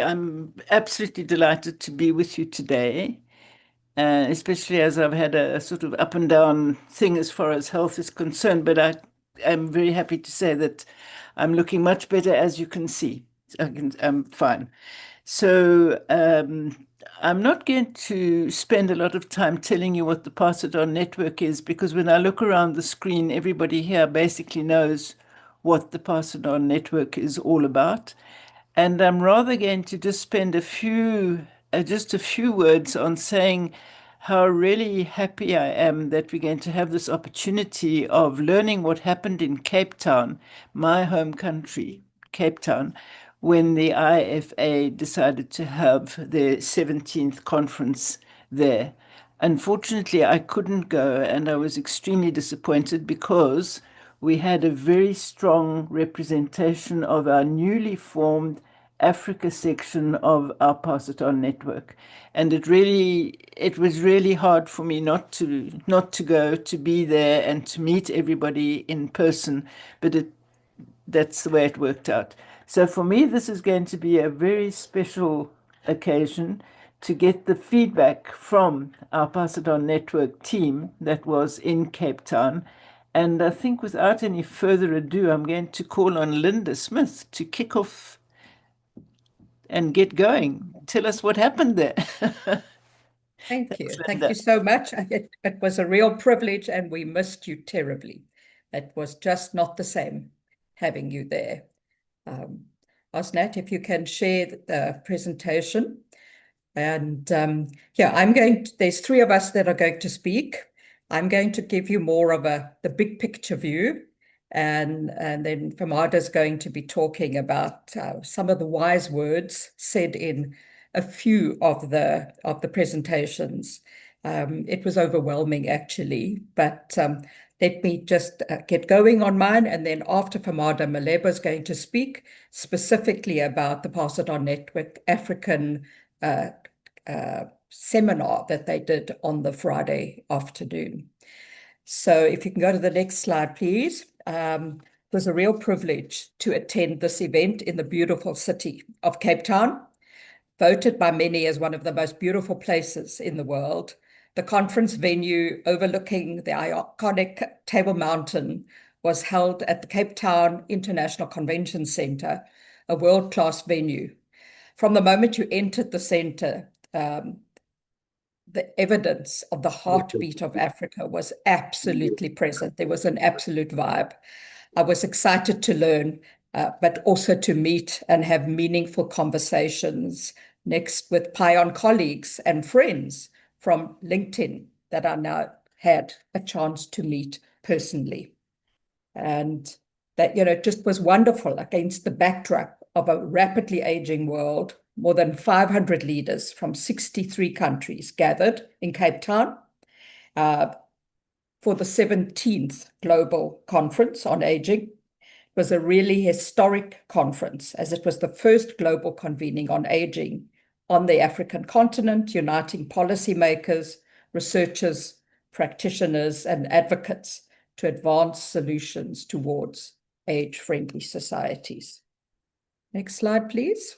I'm absolutely delighted to be with you today, especially as I've had a sort of up and down thing as far as health is concerned. But I'm very happy to say that I'm looking much better, as you can see. I'm fine. So I'm not going to spend a lot of time telling you what the Pass It On network is, because when I look around the screen, everybody here basically knows what the Pass It On network is all about. And I'm rather going to just spend just a few words on saying how really happy I am that we're going to have this opportunity of learning what happened in Cape Town, my home country, Cape Town, when the IFA decided to have their 17th conference there. Unfortunately, I couldn't go, and I was extremely disappointed because we had a very strong representation of our newly formed Africa section of our Pass It On network. And it was really hard for me not to go, to be there and to meet everybody in person, but that's the way it worked out. So for me, this is going to be a very special occasion to get the feedback from our Pass It On network team that was in Cape Town. And I think without any further ado, I'm going to call on Linda Smith to kick off and get going. Tell us what happened there. Thank you. Thanks, Thank Linda. you so much. It was a real privilege, and we missed you terribly. It was just not the same having you there. Osnat, if you can share the presentation. And yeah, there's three of us that are going to speak. I'm going to give you more of the big picture view. And then Famada's going to be talking about some of the wise words said in a few of the presentations. It was overwhelming, actually, but let me just get going on mine, and then after Famada, Maleba is going to speak specifically about the Pass It On Network African seminar that they did on the Friday afternoon. So if you can go to the next slide, please. It was a real privilege to attend this event in the beautiful city of Cape Town, voted by many as one of the most beautiful places in the world. The conference venue overlooking the iconic Table Mountain was held at the Cape Town International Convention Center, a world-class venue. From the moment you entered the center, the evidence of the heartbeat of Africa was absolutely present. There was an absolute vibe. I was excited to learn, but also to meet and have meaningful conversations next with PION colleagues and friends from LinkedIn that I now had a chance to meet personally. And that, just was wonderful against the backdrop of a rapidly aging world. More than 500 leaders from 63 countries gathered in Cape Town for the 17th Global Conference on Aging. It was a really historic conference, as it was the first global convening on aging on the African continent, uniting policymakers, researchers, practitioners, and advocates to advance solutions towards age-friendly societies. Next slide, please.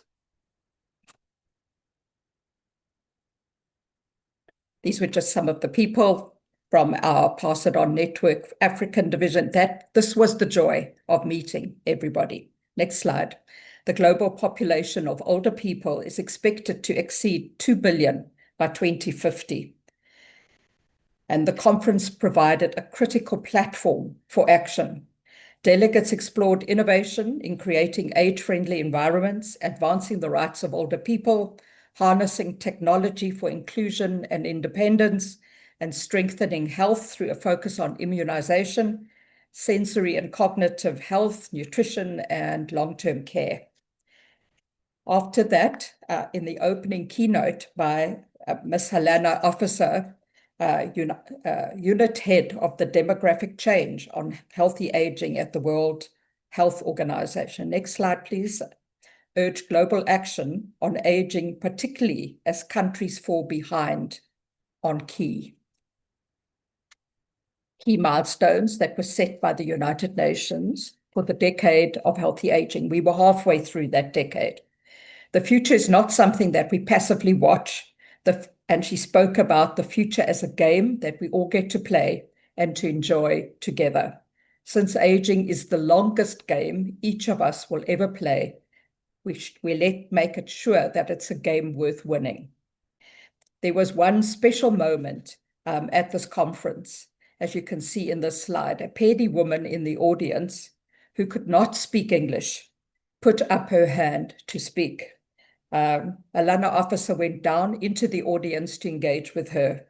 These were just some of the people from our Pass It On Network African division. This was the joy of meeting everybody. Next slide. The global population of older people is expected to exceed 2 billion by 2050. And the conference provided a critical platform for action. Delegates explored innovation in creating age-friendly environments, advancing the rights of older people, harnessing technology for inclusion and independence, and strengthening health through a focus on immunization, sensory and cognitive health, nutrition, and long-term care. After that, in the opening keynote by Ms. Helena Officer, unit head of the demographic change on healthy aging at the World Health Organization. Next slide, please. Urged global action on aging, particularly as countries fall behind on key milestones that were set by the United Nations for the decade of healthy aging. We were halfway through that decade. The future is not something that we passively watch. And she spoke about the future as a game that we all get to play and to enjoy together. Since aging is the longest game each of us will ever play, we make it sure that it's a game worth winning. There was one special moment at this conference, as you can see in this slide. A Pedi woman in the audience who could not speak English put up her hand to speak. A Lana officer went down into the audience to engage with her.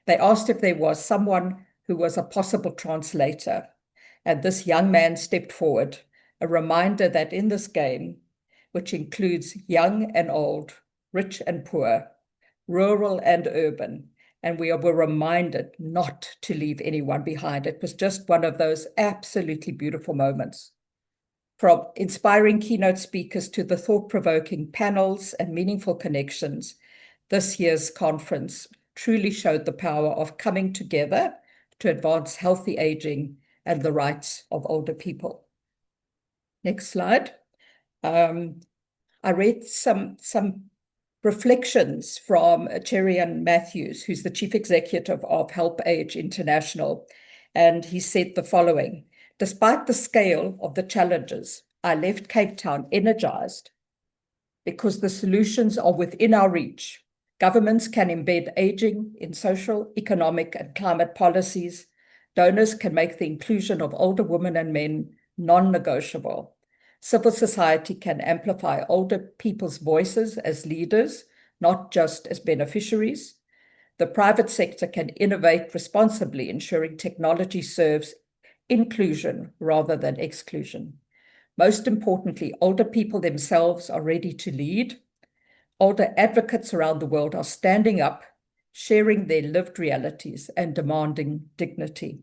They asked if there was someone who was a possible translator. And this young man stepped forward, a reminder that in this game, which includes young and old, rich and poor, rural and urban, and we were reminded not to leave anyone behind. It was just one of those absolutely beautiful moments. From inspiring keynote speakers to the thought-provoking panels and meaningful connections, this year's conference truly showed the power of coming together to advance healthy aging and the rights of older people. Next slide. I read some reflections from Cherian Matthews, who's the Chief Executive of Help Age International, and he said the following: despite the scale of the challenges, I left Cape Town energized because the solutions are within our reach. Governments can embed aging in social, economic, and climate policies. Donors can make the inclusion of older women and men non-negotiable. Civil society can amplify older people's voices as leaders, not just as beneficiaries. The private sector can innovate responsibly, ensuring technology serves inclusion rather than exclusion. Most importantly, older people themselves are ready to lead. Older advocates around the world are standing up, sharing their lived realities and demanding dignity.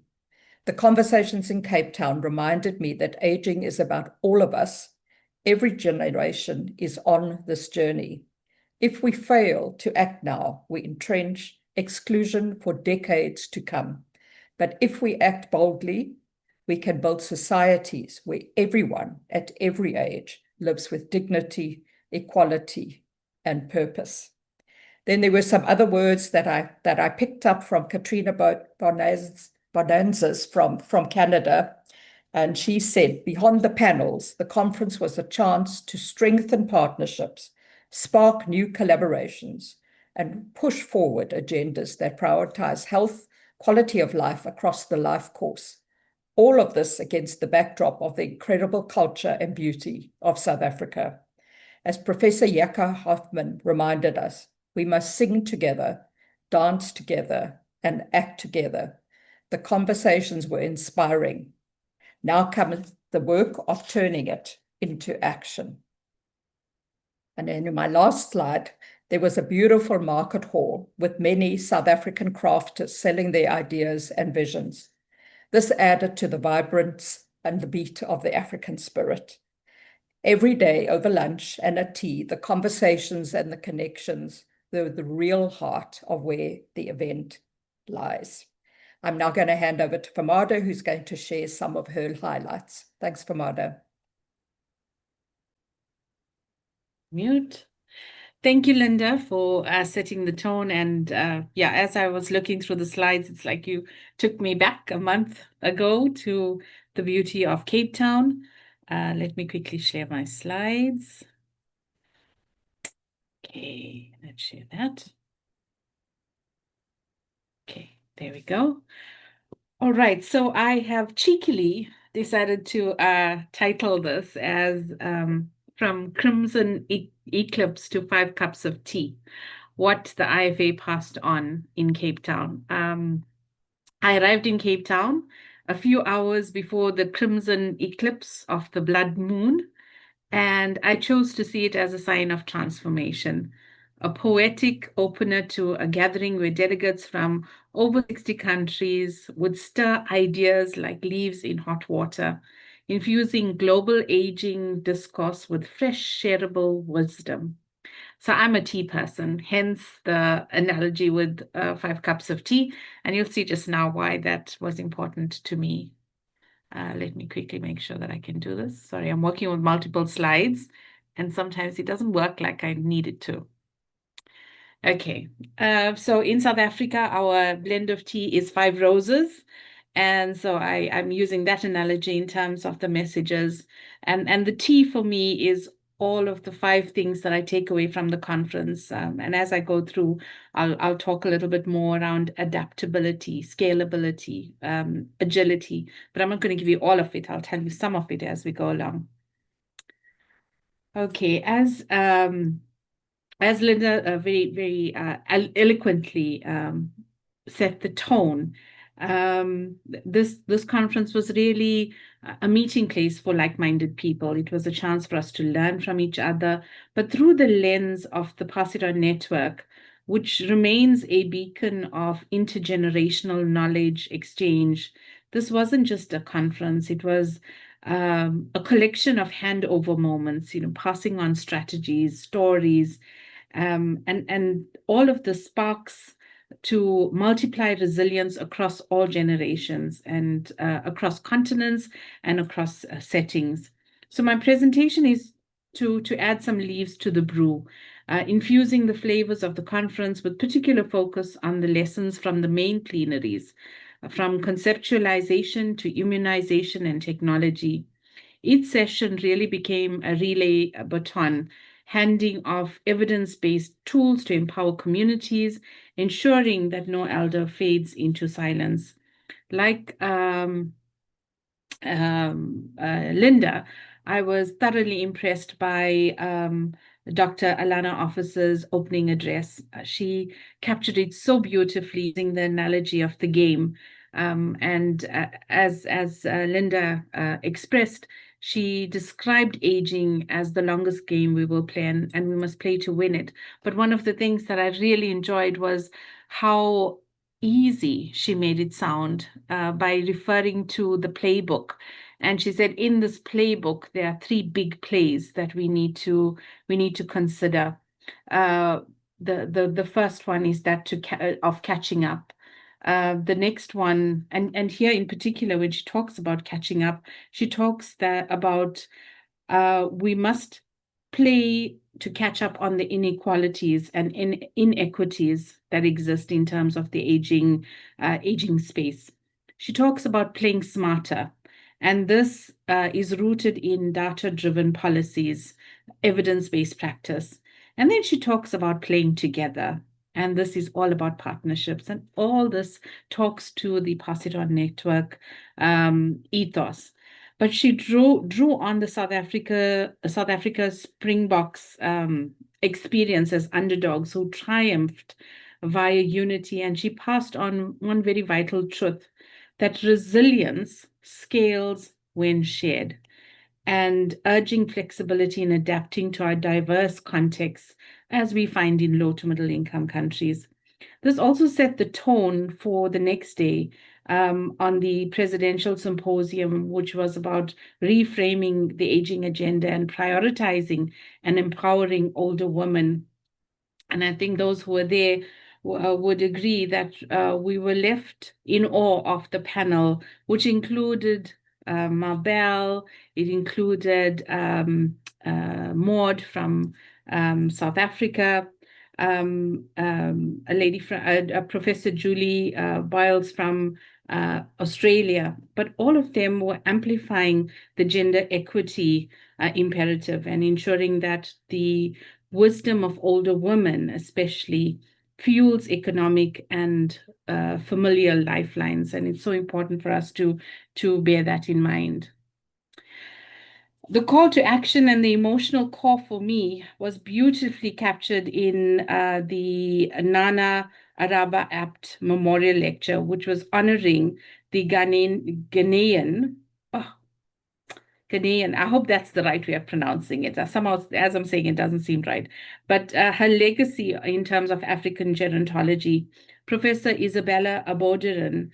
The conversations in Cape Town reminded me that aging is about all of us. Every generation is on this journey. If we fail to act now, we entrench exclusion for decades to come. But if we act boldly, we can build societies where everyone at every age lives with dignity, equality, and purpose. Then there were some other words that I picked up from Katrina Bonanzas from Canada. And she said, beyond the panels, the conference was a chance to strengthen partnerships, spark new collaborations, and push forward agendas that prioritize health, quality of life across the life course. All of this against the backdrop of the incredible culture and beauty of South Africa. As Professor Jacka Hoffman reminded us, we must sing together, dance together, and act together. The conversations were inspiring. Now comes the work of turning it into action. And then in my last slide, there was a beautiful market hall with many South African crafters selling their ideas and visions. This added to the vibrance and the beat of the African spirit. Every day over lunch and at tea, the conversations and the connections, they're the real heart of where the event lies. I'm now going to hand over to Famada, who's going to share some of her highlights. Thanks, Famada. Mute. Thank you, Linda, for setting the tone. And yeah, as I was looking through the slides, it's like you took me back a month ago to the beauty of Cape Town. Let me quickly share my slides. Okay, let's share that. Okay, there we go. All right, so I have cheekily decided to title this as From Crimson Eclipse to 5 Cups of Tea, what the IFA passed on in Cape Town. I arrived in Cape Town a few hours before the crimson eclipse of the blood moon, and I chose to see it as a sign of transformation, a poetic opener to a gathering where delegates from over 60 countries would stir ideas like leaves in hot water, infusing global aging discourse with fresh, shareable wisdom. So I'm a tea person, hence the analogy with 5 cups of tea. And you'll see just now why that was important to me. Let me quickly make sure that I can do this. Sorry, I'm working with multiple slides and sometimes it doesn't work like I need it to. Okay, so in South Africa, our blend of tea is 5 roses. And so I'm using that analogy in terms of the messages. And the tea for me is all of the 5 things that I take away from the conference. And as I go through, I'll talk a little bit more around adaptability, scalability, agility. But I'm not going to give you all of it. I'll tell you some of it as we go along. Okay, as Linda very, very eloquently set the tone, this conference was really a meeting place for like-minded people. It was a chance for us to learn from each other, but through the lens of the Pass It On Network, which remains a beacon of intergenerational knowledge exchange. This wasn't just a conference, it was a collection of handover moments, passing on strategies, stories, and all of the sparks to multiply resilience across all generations and across continents and across settings. So my presentation is to add some leaves to the brew, infusing the flavors of the conference with particular focus on the lessons from the main plenaries, from conceptualization to immunization and technology. Each session really became a relay baton, handing off evidence-based tools to empower communities, ensuring that no elder fades into silence. Like Linda, I was thoroughly impressed by Dr. Alana Officer's opening address. She captured it so beautifully using the analogy of the game. And as Linda expressed, she described aging as the longest game we will play, and we must play to win it. But one of the things that I really enjoyed was how easy she made it sound by referring to the playbook. And she said, in this playbook, there are 3 big plays that we need to consider. The first one is that of catching up. The next one, and here in particular, when she talks about catching up, she talks about we must play to catch up on the inequalities and inequities that exist in terms of the aging space. She talks about playing smarter, and this is rooted in data-driven policies, evidence-based practice. And then she talks about playing together, and this is all about partnerships, and all this talks to the Pass It On Network ethos. But she drew on the South Africa Springboks experience as underdogs who triumphed via unity, and she passed on one very vital truth, that resilience scales when shared, and urging flexibility in adapting to our diverse contexts as we find in low to middle income countries. This also set the tone for the next day on the presidential symposium, which was about reframing the aging agenda and prioritizing and empowering older women. And I think those who were there would agree that we were left in awe of the panel, which included Mabel, it included Maud from South Africa, a lady from Professor Julie Biles from Australia, but all of them were amplifying the gender equity imperative and ensuring that the wisdom of older women, especially, fuels economic and familial lifelines. And it's so important for us to bear that in mind. The call to action and the emotional core for me was beautifully captured in the Nana Araba Apt Memorial Lecture, which was honoring the Ghanaian, I hope that's the right way of pronouncing it. Somehow, as I'm saying, it doesn't seem right. But her legacy in terms of African gerontology, Professor Isabella Abodiran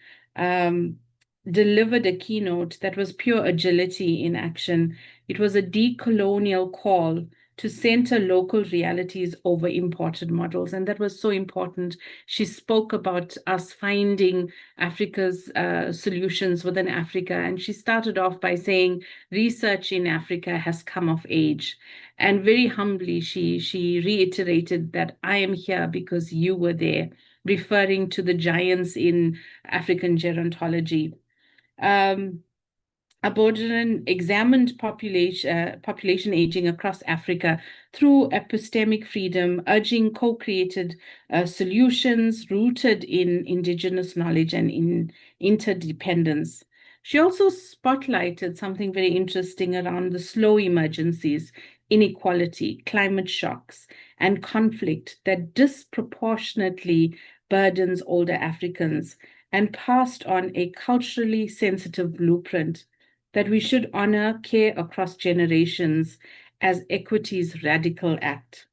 delivered a keynote that was pure agility in action. It was a decolonial call to center local realities over imported models. And that was so important. She spoke about us finding Africa's solutions within Africa. And she started off by saying research in Africa has come of age. And very humbly, she reiterated that I am here because you were there, referring to the giants in African gerontology. Aboriginal examined population aging across Africa through epistemic freedom, urging co-created solutions rooted in indigenous knowledge and in interdependence. She also spotlighted something very interesting around the slow emergencies, inequality, climate shocks, and conflict that disproportionately burdens older Africans, and passed on a culturally sensitive blueprint that we should honor care across generations as equity's radical act.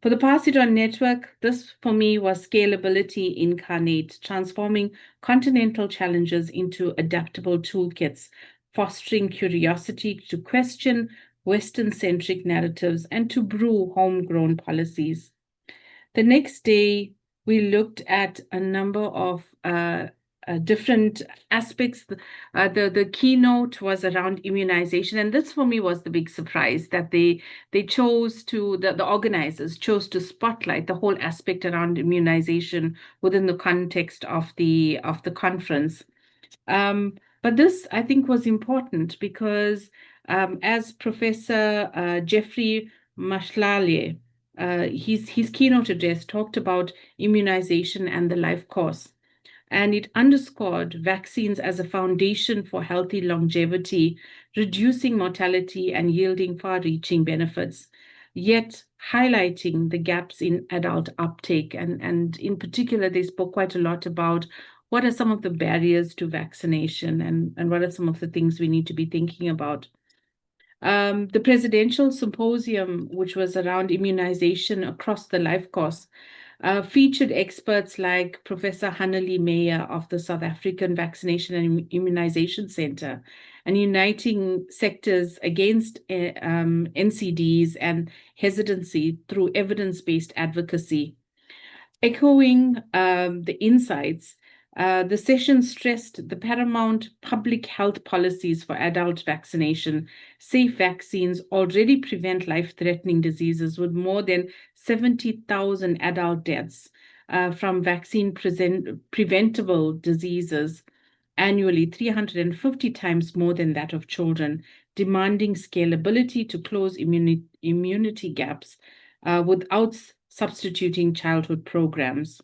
For the Pass It On Network, this for me was scalability incarnate, transforming continental challenges into adaptable toolkits, fostering curiosity to question Western-centric narratives and to brew homegrown policies. The next day, we looked at a number of different aspects. The keynote was around immunization, and this for me was the big surprise that they chose to, the organizers chose to spotlight the whole aspect around immunization within the context of the conference. But this, I think, was important because as Professor Jeffrey Mashlale, his keynote address talked about immunization and the life course. And it underscored vaccines as a foundation for healthy longevity, reducing mortality and yielding far-reaching benefits, yet highlighting the gaps in adult uptake. And in particular, they spoke quite a lot about what are some of the barriers to vaccination and what are some of the things we need to be thinking about. The presidential symposium, which was around immunization across the life course, featured experts like Professor Hannelie Meyer of the South African Vaccination and Immunization Center, and uniting sectors against NCDs and hesitancy through evidence-based advocacy. Echoing the insights, the session stressed the paramount public health policies for adult vaccination. Safe vaccines already prevent life-threatening diseases, with more than 70,000 adult deaths from vaccine-preventable diseases annually, 350 times more than that of children, demanding scalability to close immunity gaps without substituting childhood programs.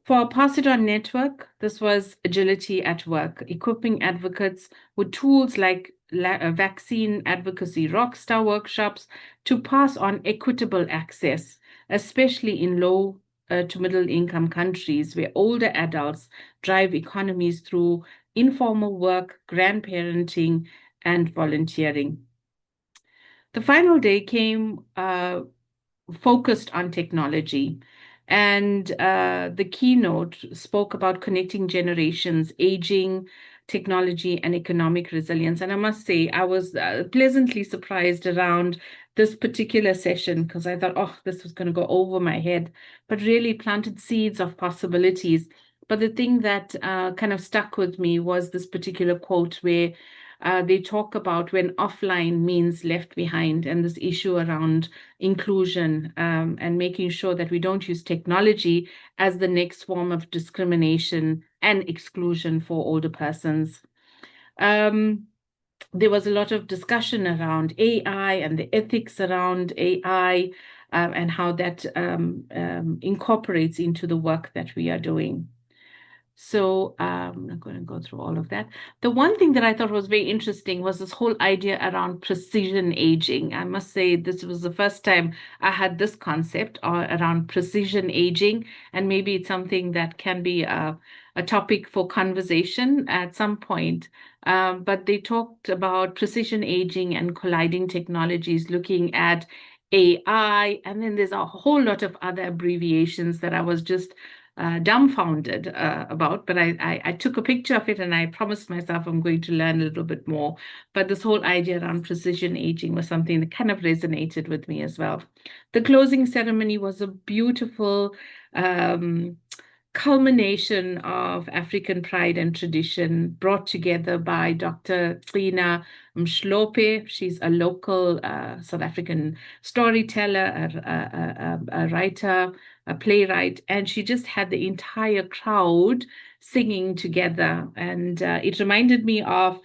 For our Pass It On network, this was agility at work, equipping advocates with tools like vaccine advocacy rockstar workshops to pass on equitable access, especially in low to middle income countries where older adults drive economies through informal work, grandparenting, and volunteering. The final day came focused on technology. And the keynote spoke about connecting generations, aging, technology, and economic resilience. And I must say, I was pleasantly surprised around this particular session because I thought, oh, this was going to go over my head, but really planted seeds of possibilities. But the thing that kind of stuck with me was this particular quote where they talk about when offline means left behind, and this issue around inclusion and making sure that we don't use technology as the next form of discrimination and exclusion for older persons. There was a lot of discussion around AI and the ethics around AI and how that incorporates into the work that we are doing. So I'm not going to go through all of that. The one thing that I thought was very interesting was this whole idea around precision aging. I must say this was the first time I had this concept around precision aging, and maybe it's something that can be a topic for conversation at some point. But they talked about precision aging and colliding technologies, looking at AI, and then there's a whole lot of other abbreviations that I was just dumbfounded about, but I took a picture of it and I promised myself I'm going to learn a little bit more. But this whole idea around precision aging was something that kind of resonated with me as well. The closing ceremony was a beautiful culmination of African pride and tradition brought together by Dr. Trina Mshlope. She's a local South African storyteller, a writer, a playwright, and she just had the entire crowd singing together. And it reminded me of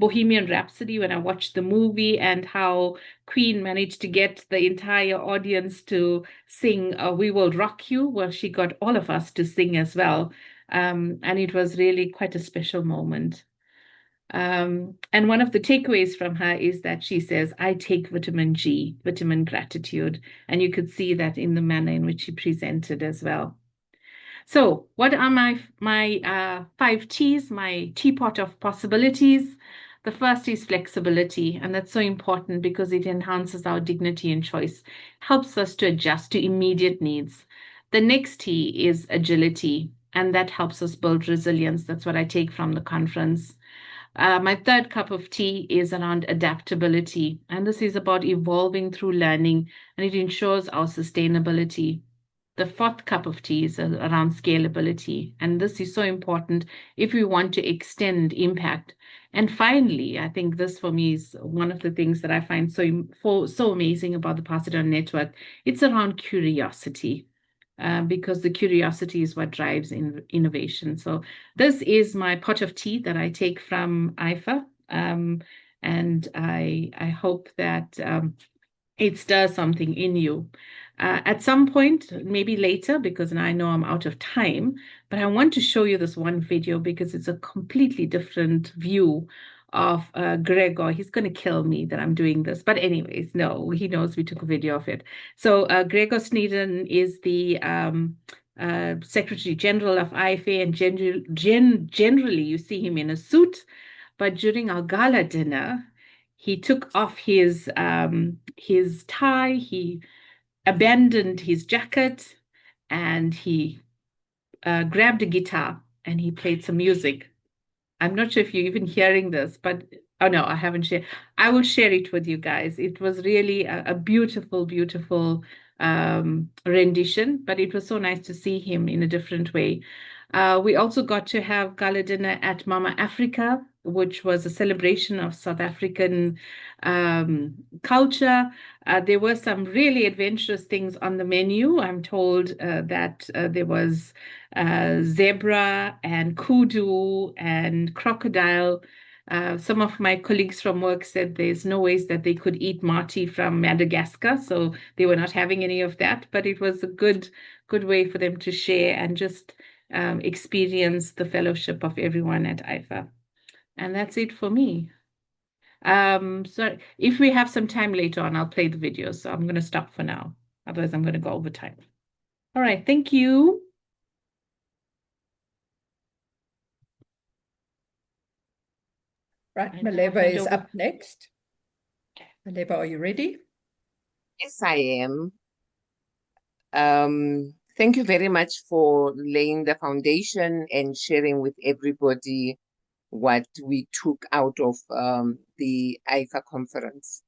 Bohemian Rhapsody when I watched the movie, and how Queen managed to get the entire audience to sing We Will Rock You. Well, she got all of us to sing as well. And it was really quite a special moment. And one of the takeaways from her is that she says, I take vitamin G, vitamin gratitude. And you could see that in the manner in which she presented as well. So what are my 5 T's, my teapot of possibilities? The first is flexibility, and that's so important because it enhances our dignity and choice, helps us to adjust to immediate needs. The next T is agility, and that helps us build resilience. That's what I take from the conference. My third cup of tea is around adaptability, and this is about evolving through learning, and it ensures our sustainability. The fourth cup of tea is around scalability, and this is so important if we want to extend impact. And finally, I think this for me is one of the things that I find so amazing about the Pass It On Network. It's around curiosity, because the curiosity is what drives innovation. So this is my pot of tea that I take from IFA, and I hope that it stirs something in you. At some point, maybe later, because I know I'm out of time, but I want to show you this one video because it's a completely different view of Gregor. He's going to kill me that I'm doing this. But anyways, no, he knows we took a video of it. So Gregor Sneeden is the Secretary General of IFA, and generally you see him in a suit. But during our gala dinner, he took off his tie, he abandoned his jacket, and he grabbed a guitar and he played some music. I'm not sure if you're even hearing this, but oh no, I haven't shared. I will share it with you guys. It was really a beautiful, beautiful rendition, but it was so nice to see him in a different way. We also got to have gala dinner at Mama Africa, which was a celebration of South African culture. There were some really adventurous things on the menu. I'm told that there was zebra and kudu and crocodile. Some of my colleagues from work said there's no ways that they could eat mati from Madagascar, so they were not having any of that, but it was a good way for them to share and just experience the fellowship of everyone at IFA. And that's it for me. So if we have some time later on, I'll play the video. So I'm going to stop for now. Otherwise, I'm going to go over time. All right. Thank you. Right, And now Maleva hand is over. up next. Maleva, are you ready? Yes, I am. Thank you very much for laying the foundation and sharing with everybody what we took out of the IFA conference.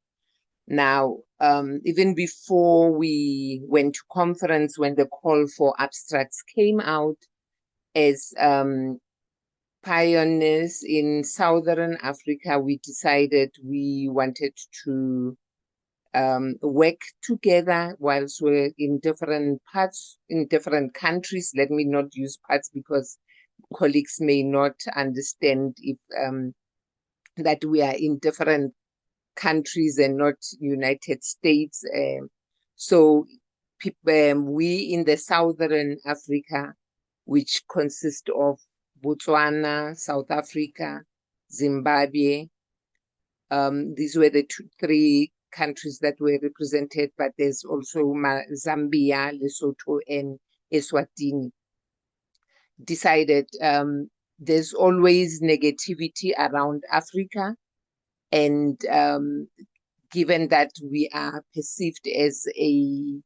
Now, even before we went to conference, when the call for abstracts came out, as pioneers in Southern Africa, we decided we wanted to work together whilst we're in different parts, in different countries. Let me not use parts because colleagues may not understand if that we are in different countries and not United States. So we in the Southern Africa, which consist of Botswana, South Africa, Zimbabwe. These were the 3 countries that were represented, but there's also Zambia, Lesotho, and Eswatini. Decided there's always negativity around Africa, and given that we are perceived as a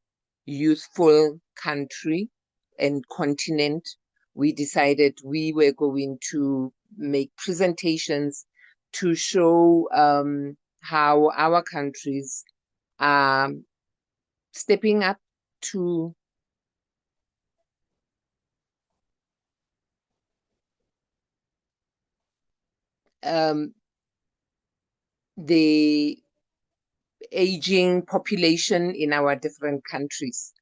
youthful country, and continent, we decided we were going to make presentations to show how our countries are stepping up to the aging population in our different countries.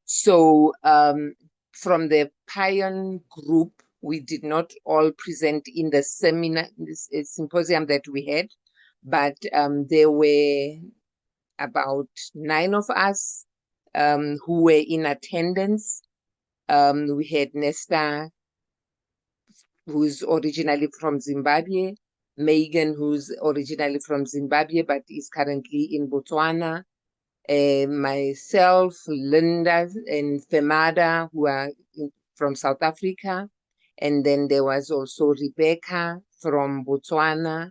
So from the PION group, we did not all present in the seminar, this symposium that we had, but there were about 9 of us who were in attendance. We had Nesta, who's originally from Zimbabwe, Megan, who's originally from Zimbabwe but is currently in Botswana, myself, Linda, and Femada, who are from South Africa. And then there was also Rebecca from Botswana,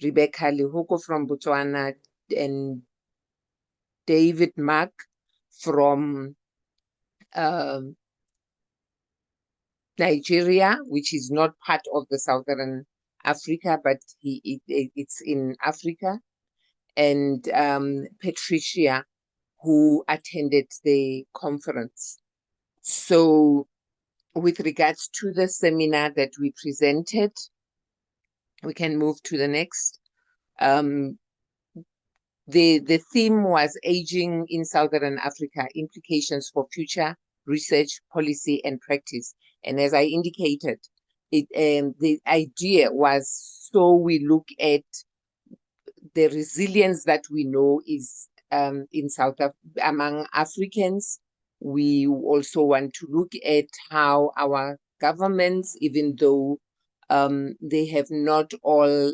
Rebecca Lihoko from Botswana, and David Mark from Nigeria, which is not part of the Southern Africa, but it's in Africa. And Patricia, who attended the conference. So with regards to the seminar that we presented, we can move to the next. The theme was Aging in Southern Africa, Implications for Future Research, Policy and Practice. And as I indicated, the idea was so we look at the resilience that we know is in among Africans. We also want to look at how our governments, even though they have not all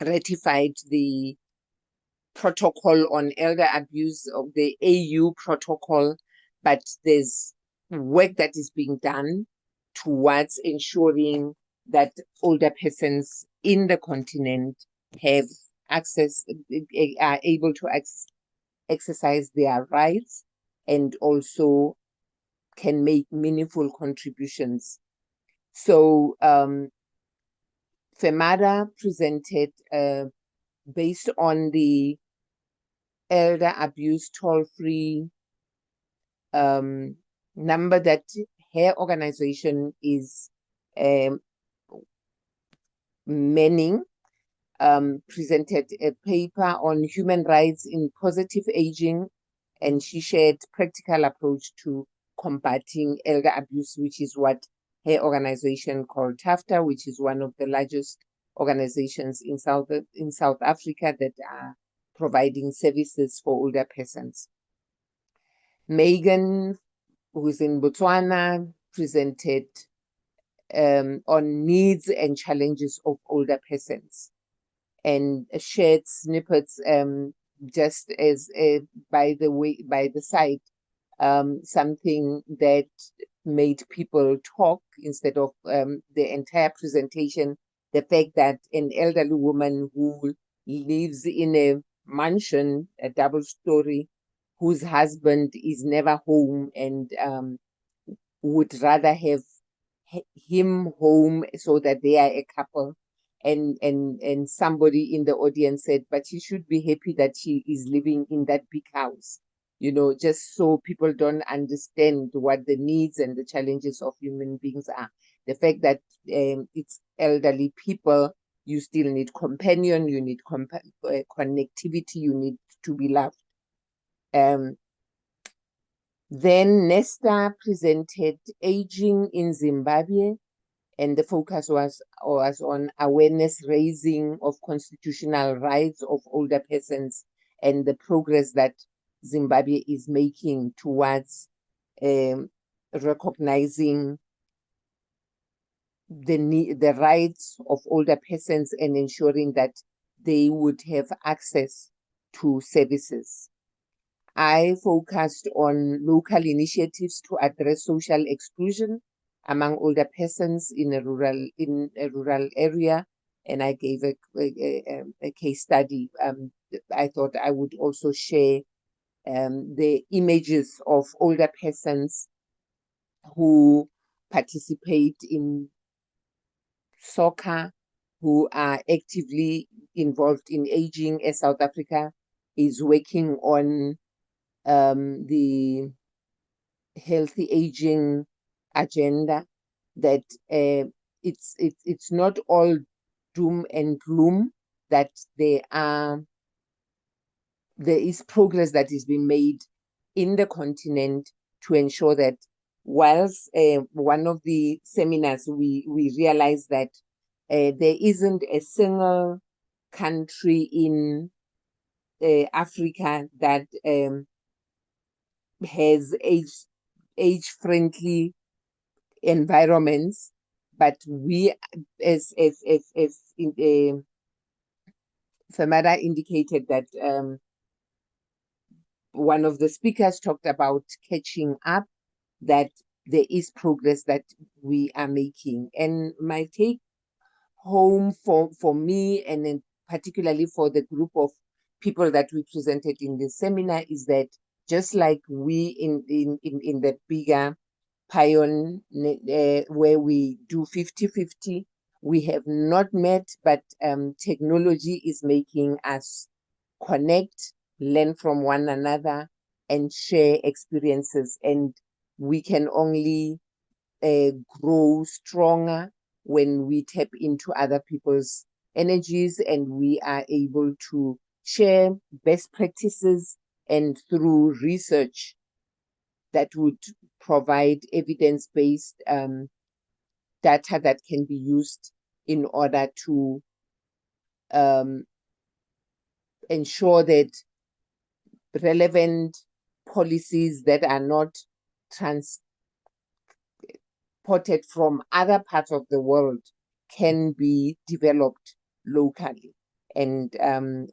ratified the protocol on elder abuse of the AU protocol, but there's work that is being done towards ensuring that older persons in the continent have access, are able to exercise their rights and also can make meaningful contributions. So Femada presented based on the elder abuse toll-free number that her organization is manning, presented a paper on human rights in positive aging, and she shared practical approach to combating elder abuse, which is what her organization called TAFTA, which is one of the largest organizations in South Africa that are providing services for older persons. Megan, who's in Botswana, presented on needs and challenges of older persons and shared snippets just as by the side, something that made people talk instead of the entire presentation. The fact that an elderly woman who lives in a mansion, a double story, whose husband is never home and would rather have him home so that they are a couple. And somebody in the audience said, but she should be happy that she is living in that big house, you know, just so people don't understand what the needs and the challenges of human beings are. The fact that it's elderly people, you still need companion, you need connectivity, you need to be loved. Then Nesta presented Aging in Zimbabwe, and the focus was on awareness raising of constitutional rights of older persons and the progress that Zimbabwe is making towards recognizing the rights of older persons and ensuring that they would have access to services. I focused on local initiatives to address social exclusion among older persons in a rural area, and I gave a case study. I thought I would also share the images of older persons who participate in soccer, who are actively involved in aging, as South Africa is working on the healthy aging agenda, that it's not all doom and gloom, that there is progress that is being made in the continent to ensure that whilst one of the seminars we realized that there isn't a single country in Africa that has age-friendly environments, but we, as Famara indicated, that one of the speakers talked about catching up, that there is progress that we are making. And my take home for me, and then particularly for the group of people that we presented in the seminar, is that just like we in the bigger PION, where we do 50-50, we have not met, but technology is making us connect, learn from one another, and share experiences. And we can only grow stronger when we tap into other people's energies, and we are able to share best practices, and through research that would provide evidence-based data that can be used in order to ensure that relevant policies that are not transported from other parts of the world can be developed locally. And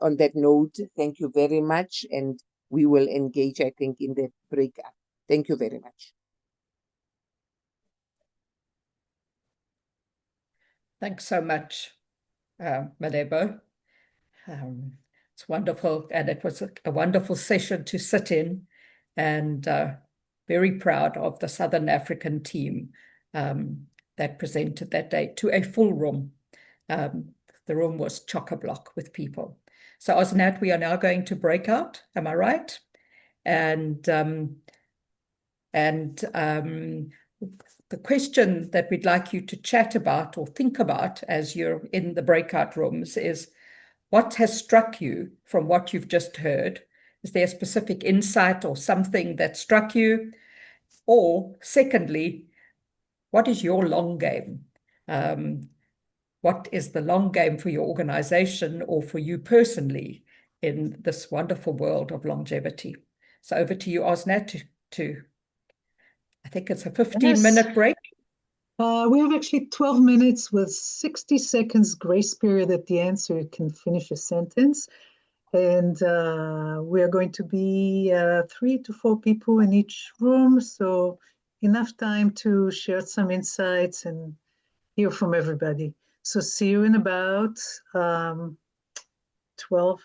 on that note, thank you very much, and we will engage, I think, in the breakout. Thank you very much. Thanks so much, Malebo. It's wonderful, and it was a wonderful session to sit in, and very proud of the Southern African team that presented that day to a full room. The room was chock-a-block with people. So Osnat, we are now going to break out, am I right? And the question that we'd like you to chat about or think about as you're in the breakout rooms is, what has struck you from what you've just heard? Is there a specific insight or something that struck you? Or secondly, what is your long game? What is the long game for your organization or for you personally in this wonderful world of longevity? So over to you, Osnat, to I think it's a 15-minute break. We have actually 12 minutes with 60 seconds grace period at the end, so you can finish a sentence. And we are going to be 3 to 4 people in each room, so enough time to share some insights and hear from everybody. So see you in about 12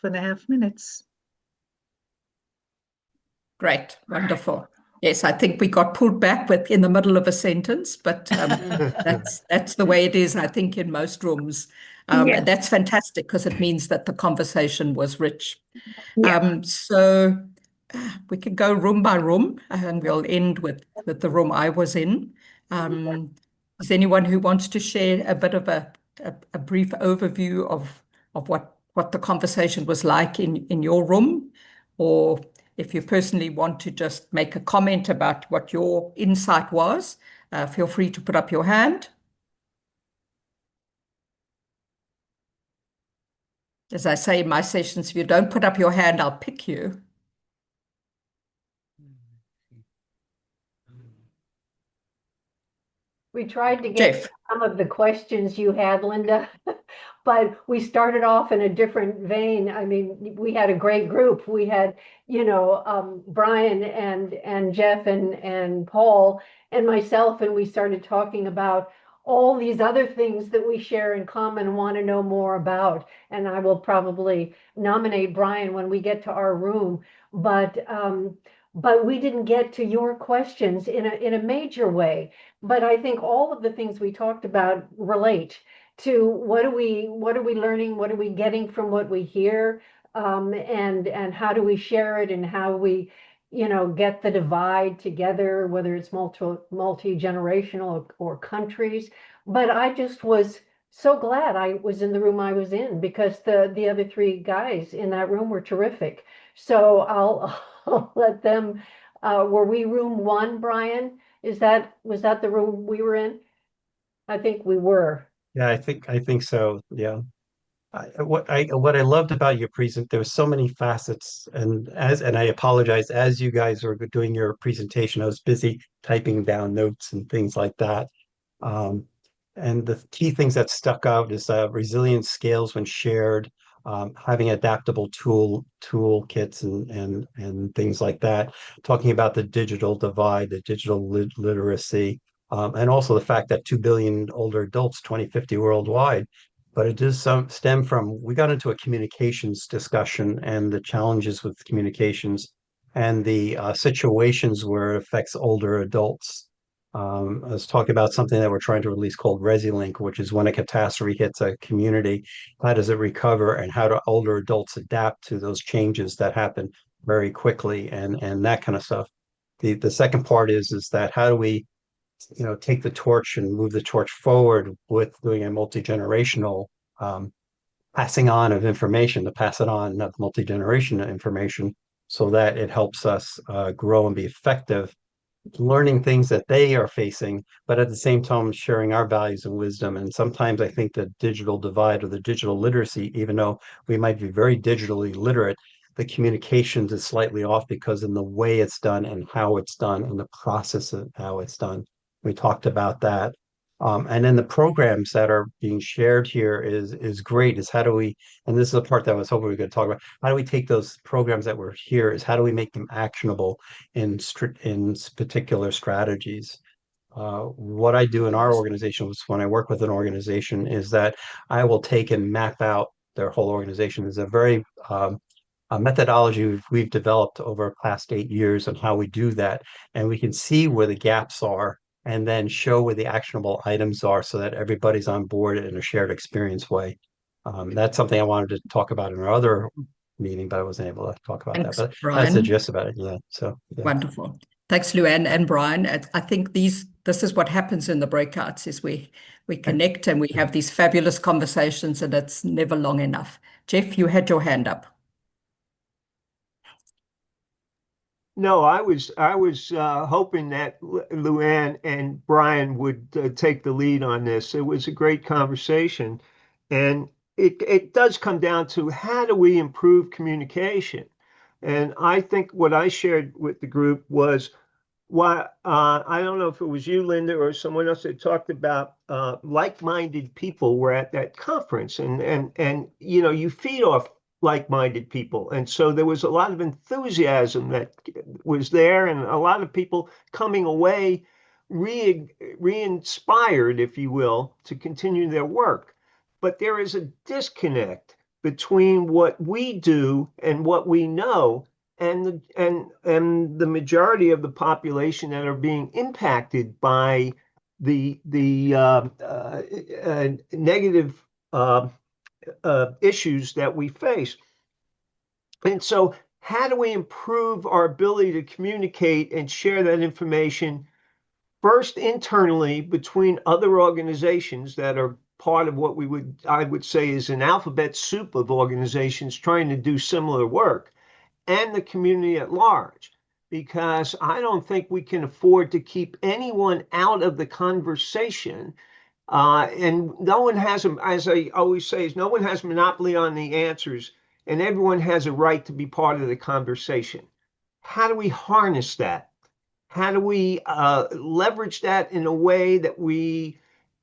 and a half minutes. Great, wonderful. Yes, I think we got pulled back in the middle of a sentence, but that's the way it is, I think, in most rooms. And that's fantastic, because it means that the conversation was rich. So we can go room by room, and we'll end with the room I was in. Is anyone who wants to share a bit of a brief overview of what the conversation was like in your room? Or if you personally want to just make a comment about what your insight was, feel free to put up your hand. As I say in my sessions, if you don't put up your hand, I'll pick you. We tried to get some of the questions you had, Linda, but we started off in a different vein. I mean, we had a great group. We had, Brian and Jeff and Paul and myself, and we started talking about all these other things that we share in common and want to know more about. And I will probably nominate Brian when we get to our room. But but we didn't get to your questions in a major way. But I think all of the things we talked about relate to what are we learning, what are we getting from what we hear, and how do we share it, and how we get the divide together, whether it's multi-generational or countries. But I just was so glad I was in the room I was in, because the other three guys in that room were terrific. So I'll let them. Were we room one, Brian? Was that the room we were in? I think we were. Yeah, I think so. Yeah. What I loved about your there was so many facets, and I apologize, as you guys were doing your presentation, I was busy typing down notes and things like that. Um, and the key things that stuck out is resilience scales when shared, having adaptable toolkits and things like that. Talking about the digital divide, the digital literacy, and also the fact that 2 billion older adults, 2050 worldwide. But it does stem from, we got into a communications discussion and the challenges with communications and the situations where it affects older adults. I was talking about something that we're trying to release called ResiLink, which is when a catastrophe hits a community, how does it recover, and how do older adults adapt to those changes that happen very quickly, and that kind of stuff. The second part is that how do we take the torch and move the torch forward with doing a multi-generational passing on of information, to pass it on, not multi-generational information, so that it helps us grow and be effective, learning things that they are facing, but at the same time sharing our values and wisdom. And sometimes I think the digital divide or the digital literacy, even though we might be very digitally literate, the communications is slightly off because in the way it's done and how it's done and the process of how it's done. We talked about that. And then the programs that are being shared here is great. Is how do we, and this is the part that I was hoping we could talk about, how do we take those programs that were here, is how do we make them actionable in particular strategies? What I do in our organization was, when I work with an organization, is that I will take and map out their whole organization. Is a very a methodology we've developed over the past 8 years on how we do that, and we can see where the gaps are and then show where the actionable items are so that everybody's on board in a shared experience way. That's something I wanted to talk about in our other meeting, but I wasn't able to talk about Thanks, that. But Brian. that's the gist about it. Yeah. So yeah. Wonderful. Thanks, Luann and Brian. I think this is what happens in the breakouts, is we connect and we have these fabulous conversations, and it's never long enough. Jeff, you had your hand up. No, I was hoping that Luann and Brian would take the lead on this. It was a great conversation, and it does come down to, how do we improve communication? And I think what I shared with the group was, why I don't know if it was you, Linda, or someone else that talked about like-minded people were at that conference, and you feed off like-minded people, and so there was a lot of enthusiasm that was there, and a lot of people coming away re-inspired, if you will, to continue their work. But there is a disconnect between what we do and what we know, and the majority of the population that are being impacted by the negative issues that we face. And so, how do we improve our ability to communicate and share that information, first internally between other organizations that are part of what I would say is an alphabet soup of organizations trying to do similar work, and the community at large? Because I don't think we can afford to keep anyone out of the conversation. And no one has, as I always say, is no one has monopoly on the answers, and everyone has a right to be part of the conversation. How do we harness that? How do we leverage that in a way that we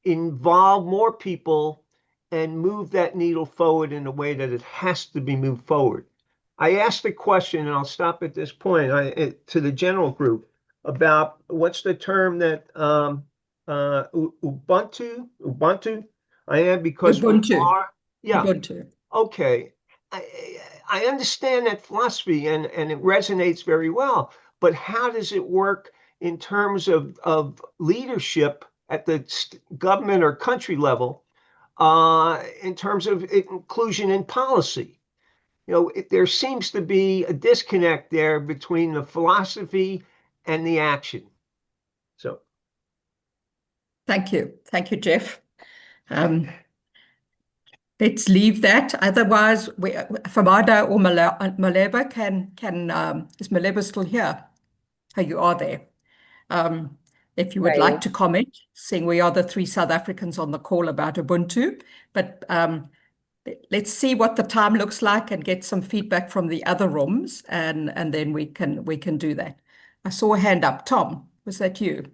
involve more people and move that needle forward in a way that it has to be moved forward? I asked the question, and I'll stop at this point, to the general group, about what's the term that Ubuntu. I am, because Ubuntu. we are. Yeah. Ubuntu. Okay. I understand that philosophy, and it resonates very well. but how does it work in terms of leadership at the government or country level in terms of inclusion in policy? There seems to be a disconnect there between the philosophy and the action. So, thank you, Jeff. Let's leave that. Otherwise, Famada or Maleba is Maleba still here? Oh, you are there. If you would like to comment, seeing we are the 3 South Africans on the call about Ubuntu, but let's see what the time looks like and get some feedback from the other rooms, and then we can do that. I saw a hand up. Tom, was that you?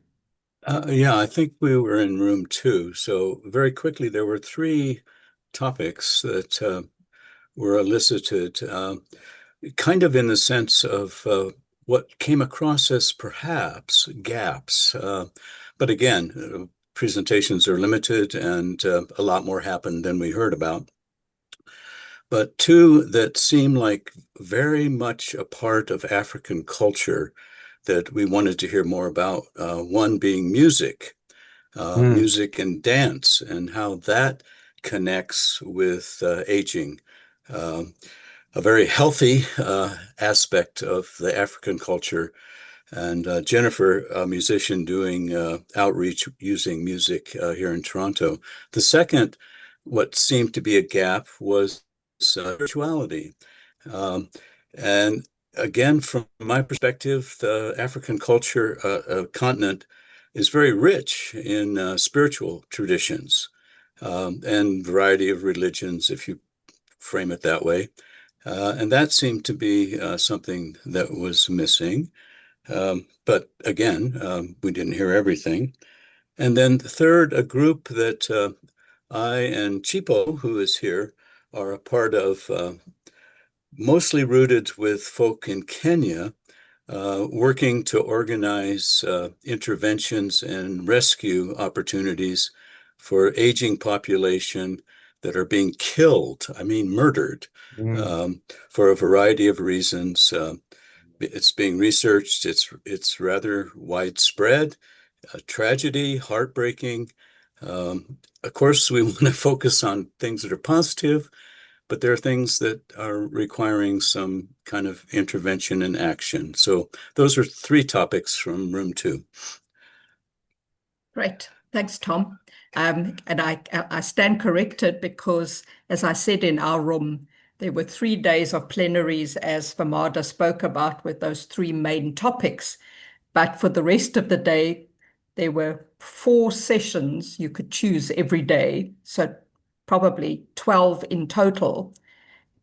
Yeah, I think we were in room 2. So very quickly, there were 3 topics that were elicited, kind of in the sense of what came across as perhaps gaps. But again, presentations are limited and a lot more happened than we heard about. But 2 that seem like very much a part of African culture that we wanted to hear more about. One being music, music and dance, and how that connects with aging. A very healthy aspect of the African culture. And Jennifer, a musician doing outreach using music here in Toronto. The second, what seemed to be a gap was spirituality. And again, from my perspective, the African culture continent is very rich in spiritual traditions and variety of religions, if you frame it that way. And that seemed to be something that was missing. But again, we didn't hear everything. And then the third, a group that I and Chipo, who is here, are a part of, mostly rooted with folk in Kenya, working to organize interventions and rescue opportunities for aging population that are being killed, murdered, for a variety of reasons. It's being researched. It's rather widespread, tragedy, heartbreaking. Of course, we want to focus on things that are positive, but there are things that are requiring some kind of intervention and action. So those are 3 topics from room 2. Great. Thanks, Tom. And I stand corrected because, as I said in our room, there were 3 days of plenaries, as Famada spoke about, with those 3 main topics. But for the rest of the day, there were 4 sessions you could choose every day. So probably 12 in total.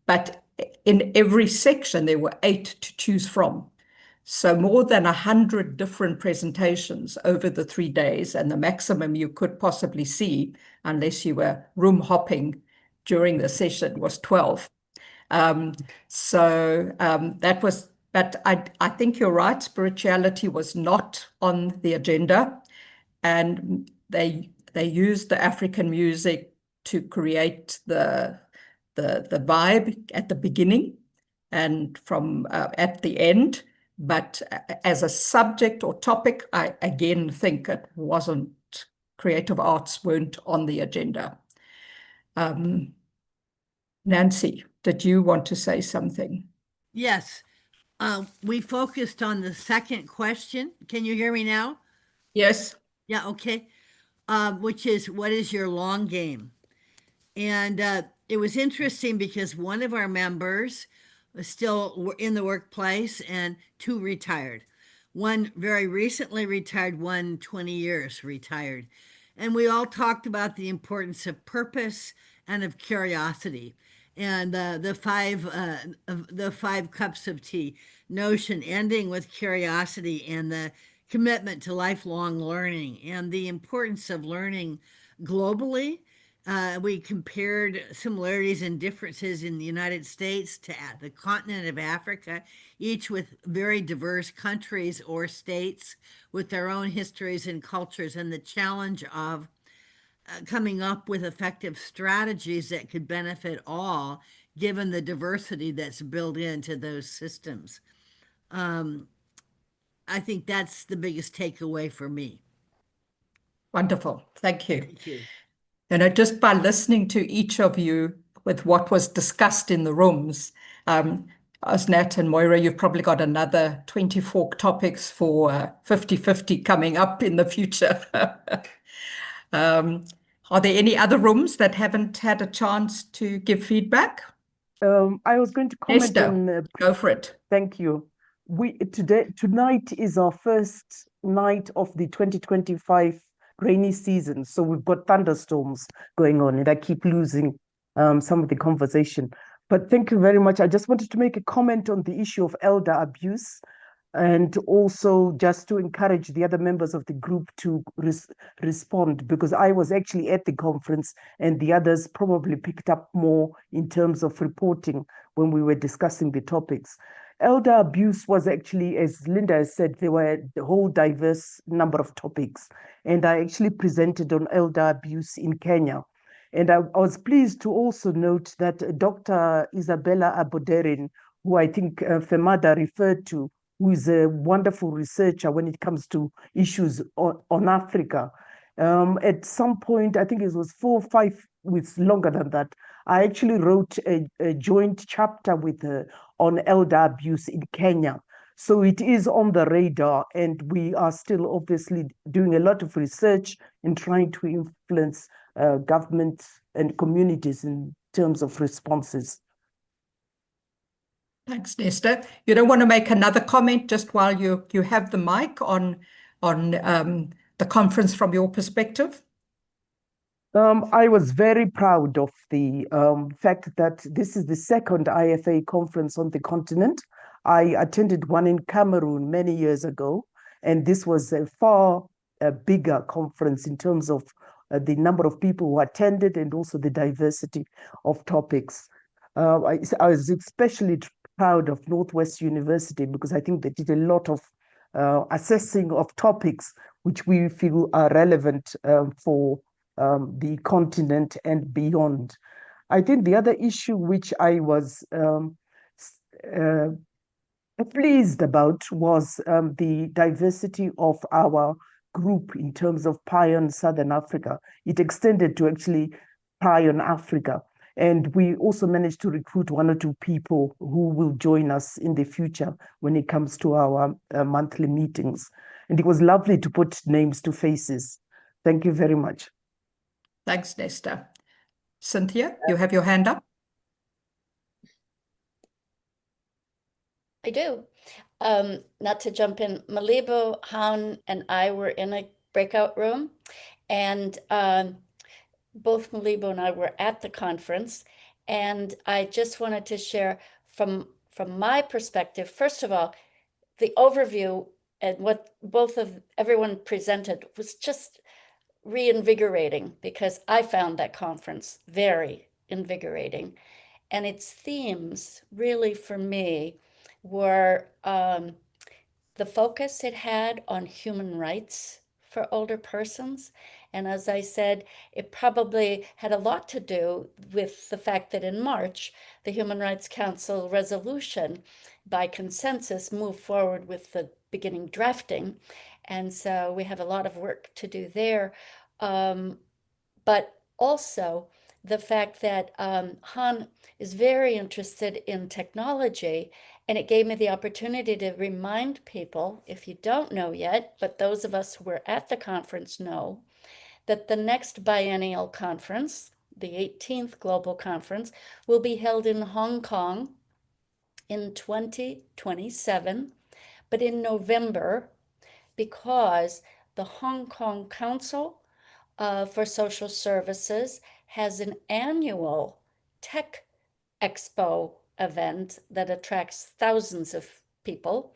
But in every section, there were 8 to choose from. So more than 100 different presentations over the 3 days, and the maximum you could possibly see, unless you were room hopping during the session, was 12. That was, but I think you're right, spirituality was not on the agenda, and they used the African music to create the vibe at the beginning and from at the end. But as a subject or topic, I again think it wasn't, creative arts weren't on the agenda. Nancy, did you want to say something? Yes. We focused on the second question. Can you hear me now? Yes. Yeah, okay. Which is, what is your long game? And it was interesting because one of our members was still in the workplace and 2 retired. One very recently retired, one 20 years retired. And we all talked about the importance of purpose and of curiosity, and the 5 cups of tea notion, ending with curiosity and the commitment to lifelong learning and the importance of learning globally. We compared similarities and differences in the United States to the continent of Africa, each with very diverse countries or states with their own histories and cultures, and the challenge of coming up with effective strategies that could benefit all, given the diversity that's built into those systems. I think that's the biggest takeaway for me. Wonderful. Thank you. Thank you. Just by listening to each of you with what was discussed in the rooms, Osnat and Moira, you've probably got another 24 topics for 50-50 coming up in the future. Are there any other rooms that haven't had a chance to give feedback? I was going to comment Esther, on. go for it. Thank you. Tonight is our first night of the 2025 rainy season, so we've got thunderstorms going on, and I keep losing some of the conversation. But thank you very much. I just wanted to make a comment on the issue of elder abuse, and also just to encourage the other members of the group to respond, because I was actually at the conference and the others probably picked up more in terms of reporting when we were discussing the topics. Elder abuse was actually, as Linda has said, there were the whole diverse number of topics. And I actually presented on elder abuse in Kenya. And I was pleased to also note that Dr. Isabella Aboderin, who I think Femada referred to, who is a wonderful researcher when it comes to issues on Africa. At some point, I think it was 4 or 5 weeks longer than that, I actually wrote a joint chapter with her on elder abuse in Kenya. So it is on the radar, and we are still obviously doing a lot of research and trying to influence government and communities in terms of responses. Thanks, Nesta. You don't want to make another comment just while you have the mic on the conference from your perspective? I was very proud of the fact that this is the second IFA conference on the continent. I attended one in Cameroon many years ago, and this was a far bigger conference in terms of the number of people who attended and also the diversity of topics. I was especially proud of Northwest University because I think they did a lot of assessing of topics which we feel are relevant for the continent and beyond. I think the other issue which I was pleased about was the diversity of our group in terms of PION Southern Africa. It extended to actually PION Africa. And we also managed to recruit 1 or 2 people who will join us in the future when it comes to our monthly meetings. And it was lovely to put names to faces. Thank you very much. Thanks, Nesta. Cynthia, you have your hand up. I do. Not to jump in, Malibu, Han, and I were in a breakout room, and both Malibu and I were at the conference, and I just wanted to share from my perspective, first of all, the overview and what everyone presented was just reinvigorating, because I found that conference very invigorating, and its themes really for me were the focus it had on human rights for older persons. And as I said, it probably had a lot to do with the fact that in March, the Human Rights Council resolution by consensus moved forward with the beginning drafting. And so we have a lot of work to do there. But also the fact that Han is very interested in technology, and it gave me the opportunity to remind people, if you don't know yet, but those of us who were at the conference know, that the next biennial conference, the 18th Global Conference, will be held in Hong Kong in 2027, but in November, because the Hong Kong Council for Social Services has an annual tech expo event that attracts thousands of people,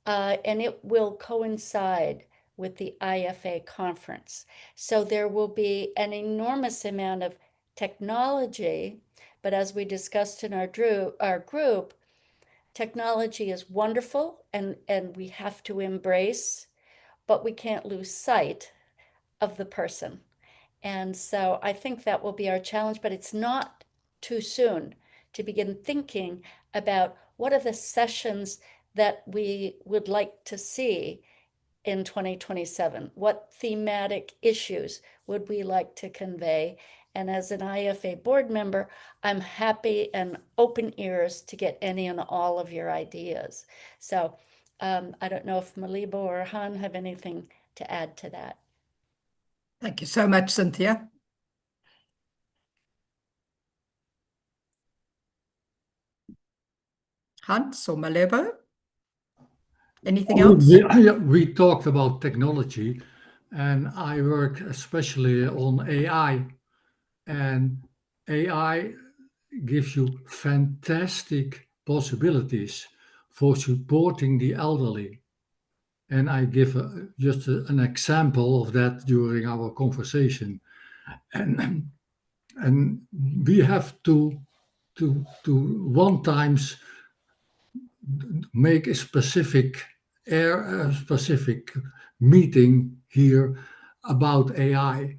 and it will coincide with the IFA conference. So there will be an enormous amount of technology, but as we discussed in our group, technology is wonderful and we have to embrace, but we can't lose sight of the person. And so I think that will be our challenge, but it's not too soon to begin thinking about what are the sessions that we would like to see in 2027? What thematic issues would we like to convey? And as an IFA board member, I'm happy and open ears to get any and all of your ideas. So I don't know if Malibo or Han have anything to add to that. Thank you so much, Cynthia. Hans or Malebo? Anything else? We talked about technology, and I work especially on AI. And AI gives you fantastic possibilities for supporting the elderly. And I give just an example of that during our conversation. And we have to one times make a specific meeting here about AI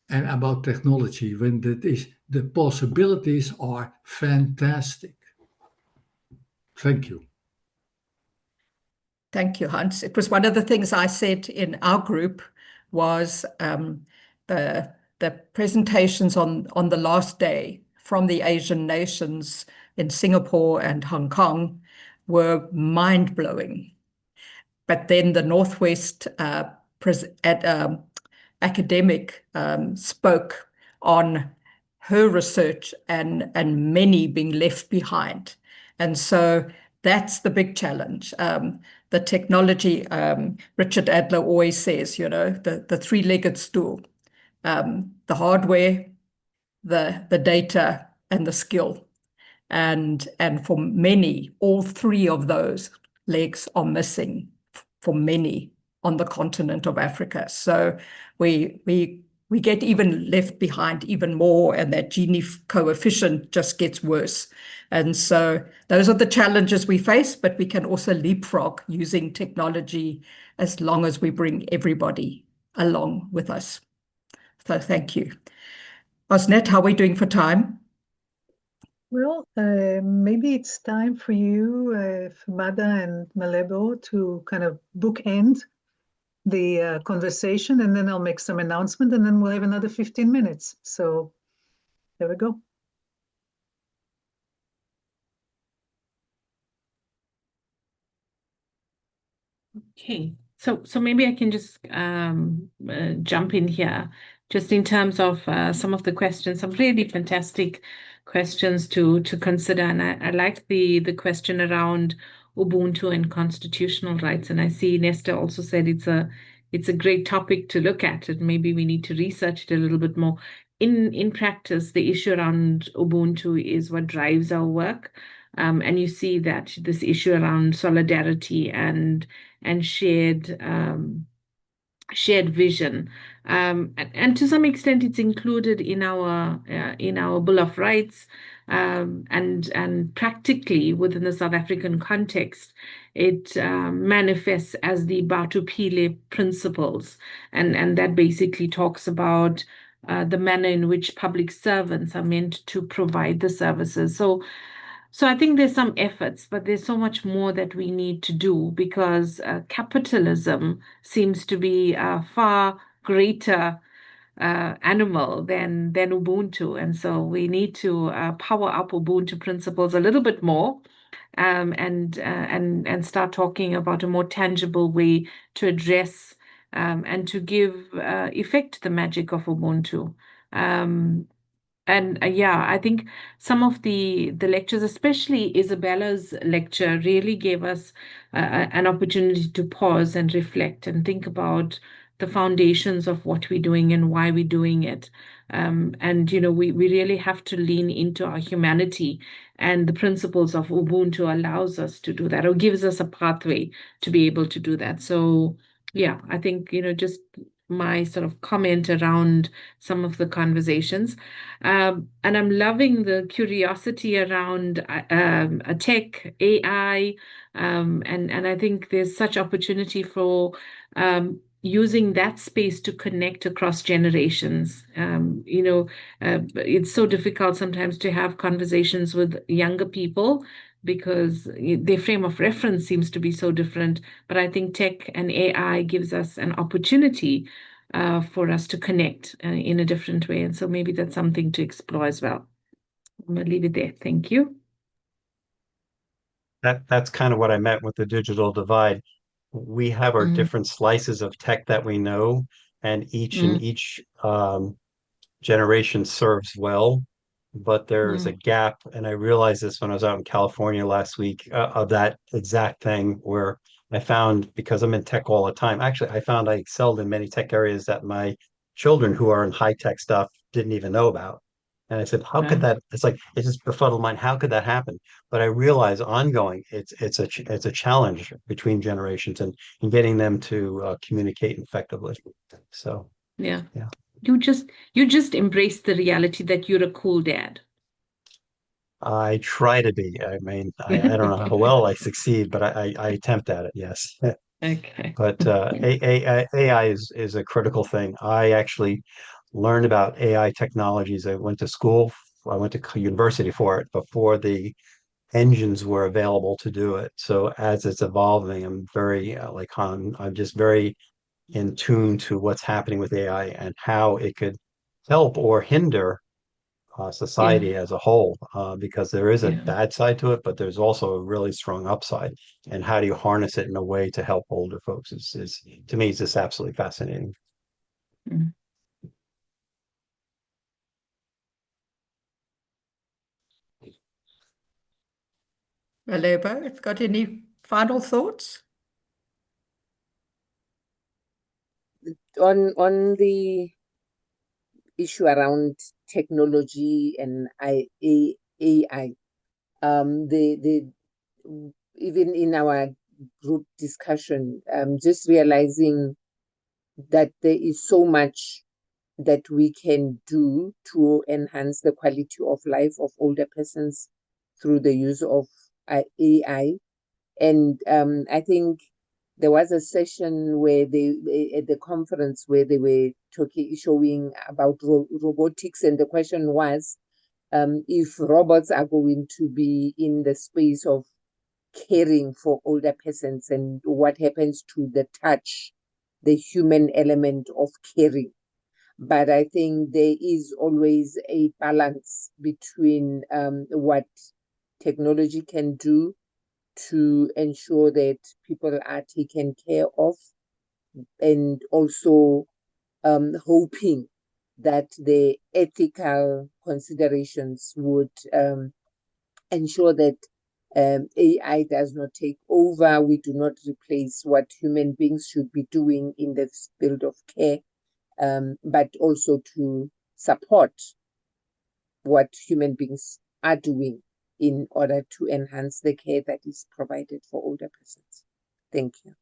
and about technology when the possibilities are fantastic. Thank you. Thank you, Hans. It was one of the things I said in our group was the presentations on the last day from the Asian nations in Singapore and Hong Kong were mind-blowing. But then the Northwest academic spoke on her research and many being left behind. And so that's the big challenge. The technology, Richard Adler always says, you know, the three-legged stool, the hardware, the data, and the skill. And for many, all three of those legs are missing for many on the continent of Africa. So we get even left behind even more, and that Gini coefficient just gets worse. And so those are the challenges we face, but we can also leapfrog using technology as long as we bring everybody along with us. So thank you. Osnet, how are we doing for time? Well, maybe it's time for you, Famada and Malebo, to kind of bookend the conversation, and then I'll make some announcement, and then we'll have another 15 minutes. So there we go. Okay, so maybe I can just jump in here, just in terms of some of the questions, some really fantastic questions to consider. And I like the question around Ubuntu and constitutional rights. And I see Nesta also said it's a great topic to look at, and maybe we need to research it a little bit more. In practice, the issue around Ubuntu is what drives our work. And you see that this issue around solidarity and shared vision, and to some extent, it's included in our Bill of Rights, and practically within the South African context, it manifests as the Batu Pile principles, and that basically talks about the manner in which public servants are meant to provide the services. So I think there's some efforts, but there's so much more that we need to do, because capitalism seems to be a far greater animal than Ubuntu. And so we need to power up Ubuntu principles a little bit more, and start talking about a more tangible way to address and to give effect to the magic of Ubuntu. And yeah, I think some of the lectures, especially Isabella's lecture, really gave us an opportunity to pause and reflect and think about the foundations of what we're doing and why we're doing it. And, you know, we really have to lean into our humanity, and the principles of Ubuntu allows us to do that, or gives us a pathway to be able to do that. So yeah, I think, you know, just my sort of comment around some of the conversations. And I'm loving the curiosity around tech, AI, and I think there's such opportunity for using that space to connect across generations. You know, it's so difficult sometimes to have conversations with younger people because their frame of reference seems to be so different. But I think tech and AI gives us an opportunity for us to connect in a different way. And so maybe that's something to explore as well. I'm going to leave it there. Thank you. That's kind of what I meant with the digital divide. We have our different slices of tech that we know, and each generation serves well, but there's a gap. And I realized this when I was out in California last week of that exact thing where I found, because I'm in tech all the time, actually, I found I excelled in many tech areas that my children who are in high tech stuff didn't even know about. And I said, how could that? It's like, it just befuddled mine. How could that happen? But I realize ongoing, it's a challenge between generations and getting them to communicate effectively. So yeah. Yeah. You just embrace the reality that you're a cool dad. I try to be. I mean, I don't know how well I succeed, but I attempt at it. Yes. Okay. But AI is a critical thing. I actually learned about AI technologies. I went to school. I went to university for it before the engines were available to do it. So as it's evolving, I'm very I'm just very in tune to what's happening with AI and how it could help or hinder society as a whole, because there is a bad side to it, but there's also a really strong upside. And how do you harness it in a way to help older folks is to me, it's just absolutely fascinating. Malebo, got any final thoughts? On the issue around technology and AI, the even in our group discussion, just realizing that there is so much that we can do to enhance the quality of life of older persons through the use of AI. And I think there was a session where at the conference where they were showing about robotics, and the question was, if robots are going to be in the space of caring for older persons, and what happens to the touch, the human element of caring. But I think there is always a balance between what technology can do to ensure that people are taken care of, and also hoping that the ethical considerations would ensure that AI does not take over. We do not replace what human beings should be doing in the field of care, but also to support what human beings are doing in order to enhance the care that is provided for older persons. Thank you.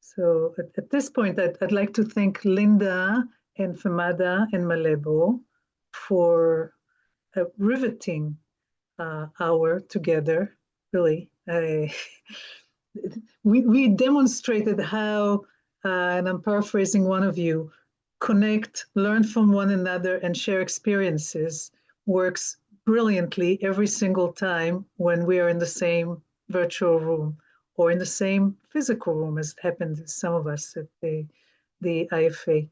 So at this point, I'd like to thank Linda and Famada and Malebo for a riveting hour together. Really, we demonstrated how, and I'm paraphrasing one of you, connect, learn from one another, and share experiences works brilliantly every single time when we are in the same virtual room or in the same physical room, as it happened to some of us at the IFA.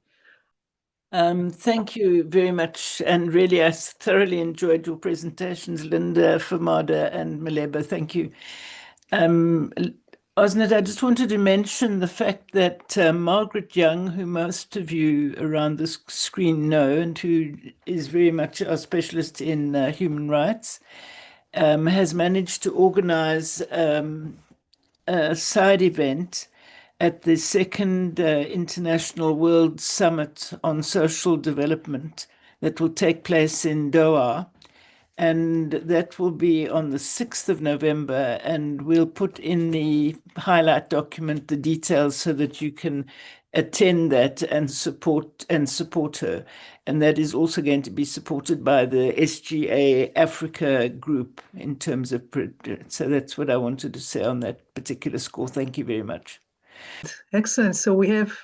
Thank you very much. And really, I thoroughly enjoyed your presentations, Linda, Famada, and Malebo. Thank you. Osnat, I just wanted to mention the fact that Margaret Young, who most of you around this screen know, and who is very much our specialist in human rights, has managed to organize a side event at the second International World Summit on Social Development that will take place in Doha. And that will be on the 6th of November. And we'll put in the highlight document the details so that you can attend that and support her. And that is also going to be supported by the SGA Africa group in terms of, so that's what I wanted to say on that particular score. Thank you very much. Excellent. So we have,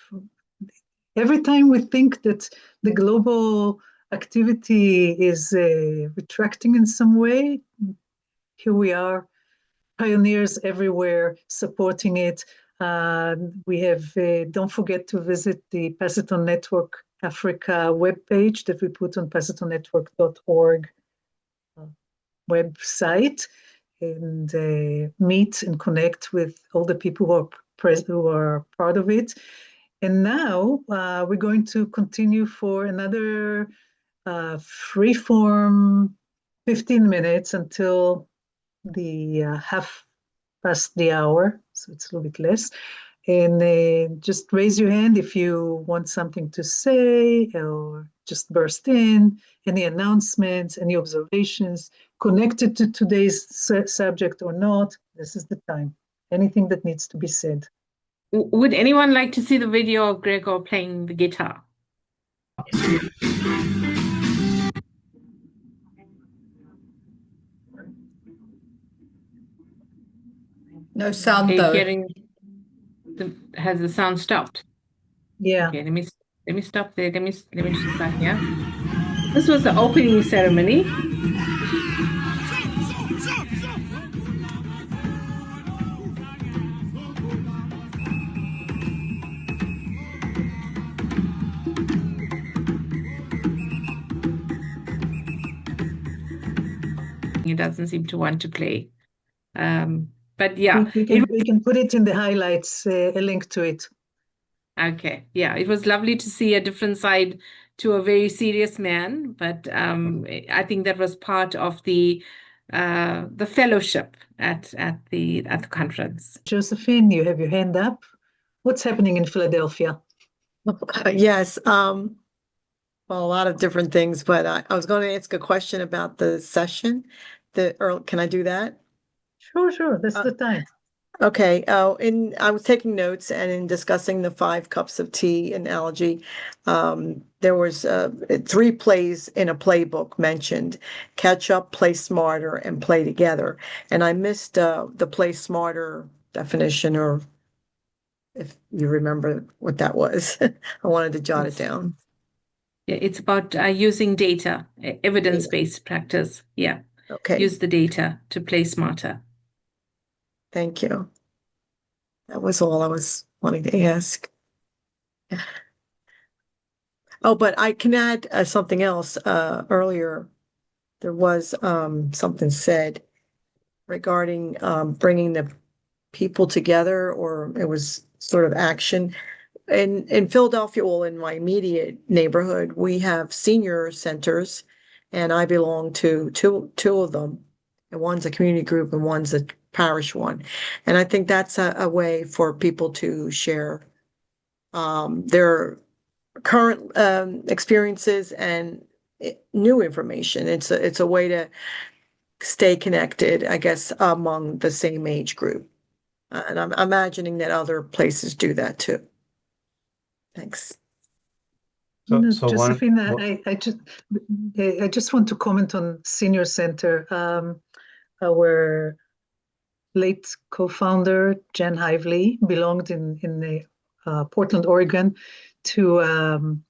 every time we think that the global activity is retracting in some way, here we are pioneers everywhere supporting it. We have, don't forget to visit the Pass It On Network Africa webpage that we put on passitonnetwork.org website, and meet and connect with all the people who are part of it. And now we're going to continue for another free-form 15 minutes until the half past the hour, so it's a little bit less. And just raise your hand if you want something to say, or just burst in, any announcements, any observations connected to today's subject or not. This is the time. Anything that needs to be said. Would anyone like to see the video of Gregor playing the guitar? No sound Are you though. hearing has the sound stopped? Yeah. Okay, let me stop there. Let me just back here. This was the opening ceremony. It doesn't seem to want to play. But yeah, we can put it in the highlights, a link to it. Okay, yeah, it was lovely to see a different side to a very serious man, but I think that was part of the fellowship at the conference. Josephine, you have your hand up. What's happening in Philadelphia? Yes, well, a lot of different things, but I was going to ask a question about the session. Can I do that? Sure, that's the time. Okay, I was taking notes, and in discussing the 5 cups of tea analogy, there was 3 plays in a playbook mentioned: catch up, play smarter, and play together. And I missed the play smarter definition, or if you remember what that was. I wanted to jot it down. Yeah, it's about using data, evidence-based practice. Yeah. Okay. Use the data to play smarter. Thank you. That was all I was wanting to ask. Oh, but I can add something else. Earlier, there was something said regarding bringing the people together, or it was sort of action. In Philadelphia, well, in my immediate neighborhood, we have senior centers, and I belong to two of them. And one's a community group and one's a parish one. And I think that's a way for people to share their current experiences and new information. It's a way to stay connected, I guess, among the same age group. And I'm imagining that other places do that too. Thanks. No, So Josephine, I just want to comment on Senior Center. Our late co-founder, Jan Hively, belonged in Portland, Oregon, to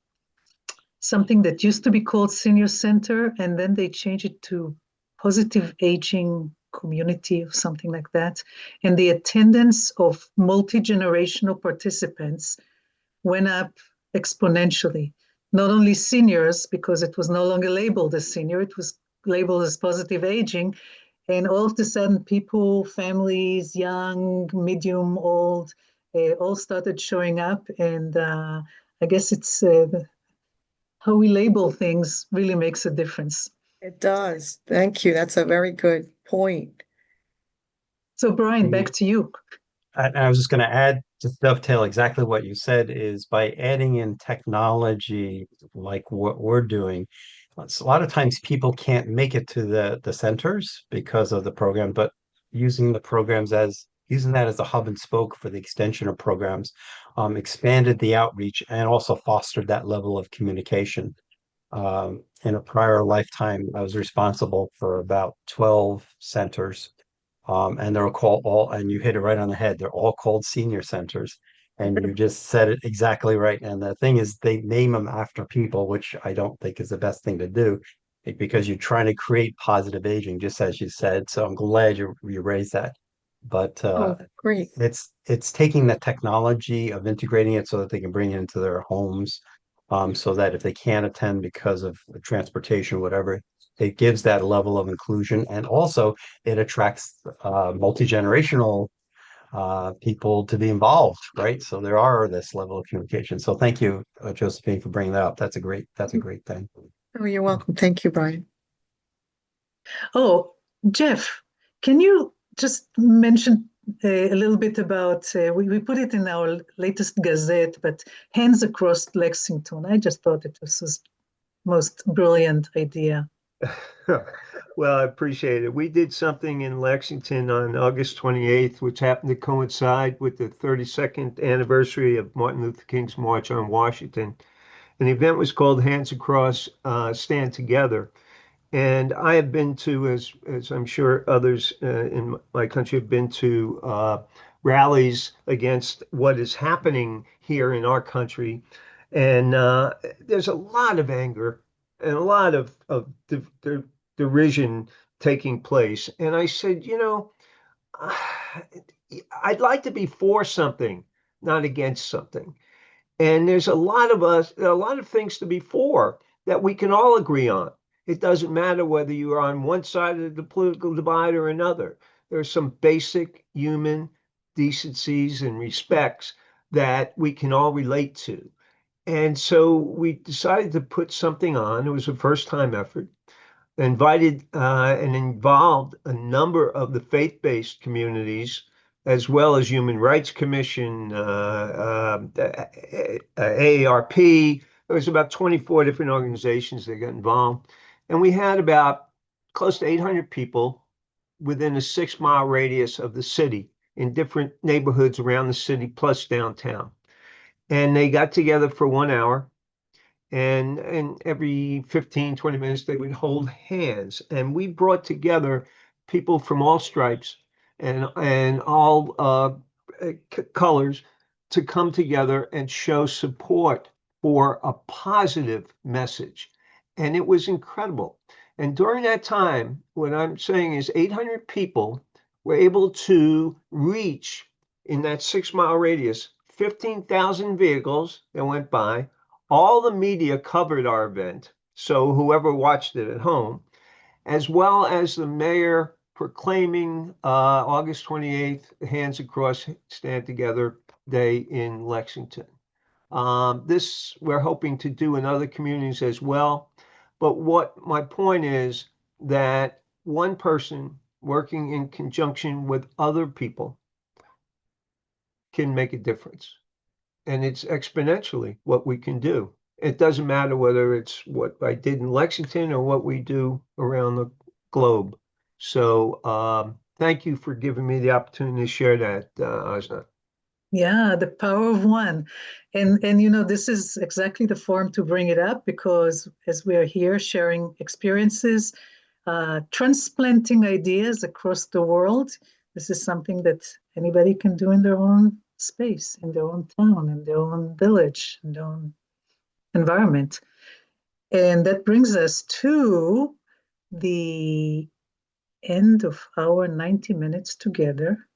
something that used to be called Senior Center, and then they changed it to Positive Aging Community or something like that. And the attendance of multi-generational participants went up exponentially. Not only seniors, because it was no longer labeled as senior, it was labeled as positive aging. And all of a sudden, people, families, young, medium, old, all started showing up. And I guess it's how we label things really makes a difference. It does. Thank you. That's a very good point. So, Brian, back to you. I was just going to add, just dovetail exactly what you said, is by adding in technology like what we're doing. A lot of times people can't make it to the centers because of the program, but using the programs using that as a hub and spoke for the extension of programs expanded the outreach and also fostered that level of communication. In a prior lifetime, I was responsible for about 12 centers. And they're called and you hit it right on the head. They're all called senior centers. And you just said it exactly right. And the thing is, they name them after people, which I don't think is the best thing to do, because you're trying to create positive aging, just as you said. So I'm glad you raised that. But Oh, great. it's taking the technology of integrating it so that they can bring it into their homes, so that if they can't attend because of transportation, whatever, it gives that level of inclusion, and also it attracts multi-generational people to be involved, right? So there are this level of communication. So thank you, Josephine, for bringing that up. That's a great thing. Oh, you're welcome. Thank you, Brian. Oh, Jeff, can you just mention a little bit about, we put it in our latest gazette, but Hands Across Lexington. I just thought it was the most brilliant idea. Well, I appreciate it. We did something in Lexington on August 28th, which happened to coincide with the 32nd anniversary of Martin Luther King's March on Washington. And the event was called Hands Across, Stand Together. And I have been to, as I'm sure others in my country have been to, rallies against what is happening here in our country. And there's a lot of anger and a lot of derision taking place. And I said, I'd like to be for something, not against something. And there's a lot of things to be for that we can all agree on. It doesn't matter whether you are on one side of the political divide or another. There are some basic human decencies and respects that we can all relate to. And so we decided to put something on. It was a first-time effort. Invited and involved a number of the faith-based communities, as well as Human Rights Commission, AARP. There was about 24 different organizations that got involved. And we had about close to 800 people within a 6-mile radius of the city in different neighborhoods around the city, plus downtown. And they got together for 1 hour. And every 15, 20 minutes, they would hold hands. And we brought together people from all stripes and all colors to come together and show support for a positive message. And it was incredible. And during that time, what I'm saying is 800 people were able to reach, in that 6-mile radius, 15,000 vehicles that went by. All the media covered our event, so whoever watched it at home, as well as the mayor proclaiming August 28th, Hands Across Stand Together Day in Lexington. This we're hoping to do in other communities as well. But what my point is that one person working in conjunction with other people can make a difference. And it's exponentially what we can do. It doesn't matter whether it's what I did in Lexington or what we do around the globe. So thank you for giving me the opportunity to share that, Asna. Yeah, the power of one. And this is exactly the forum to bring it up, because as we are here sharing experiences, transplanting ideas across the world, this is something that anybody can do in their own space, in their own town, in their own village, in their own environment. And that brings us to the end of our 90 minutes together.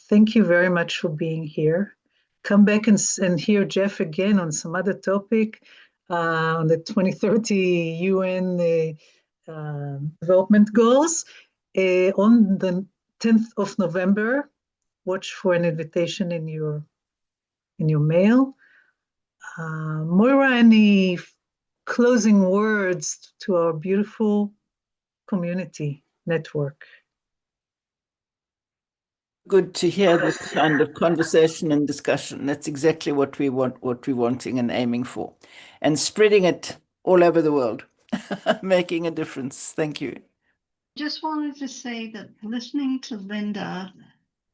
Thank you very much for being here. Come back and hear Jeff again on some other topic, on the 2030 UN development goals on the 10th of November. Watch for an invitation in your mail. Moira, any closing words to our beautiful community network? Good to hear this kind of conversation and discussion. That's exactly what we want, what we're wanting and aiming for, and spreading it all over the world, making a difference. Thank you. Just wanted to say that listening to Linda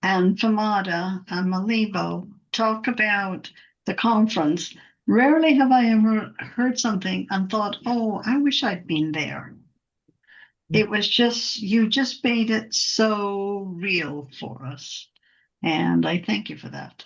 and Famada and Malibo talk about the conference, rarely have I ever heard something and thought, oh, I wish I'd been there. It was just, you just made it so real for us. And I thank you for that.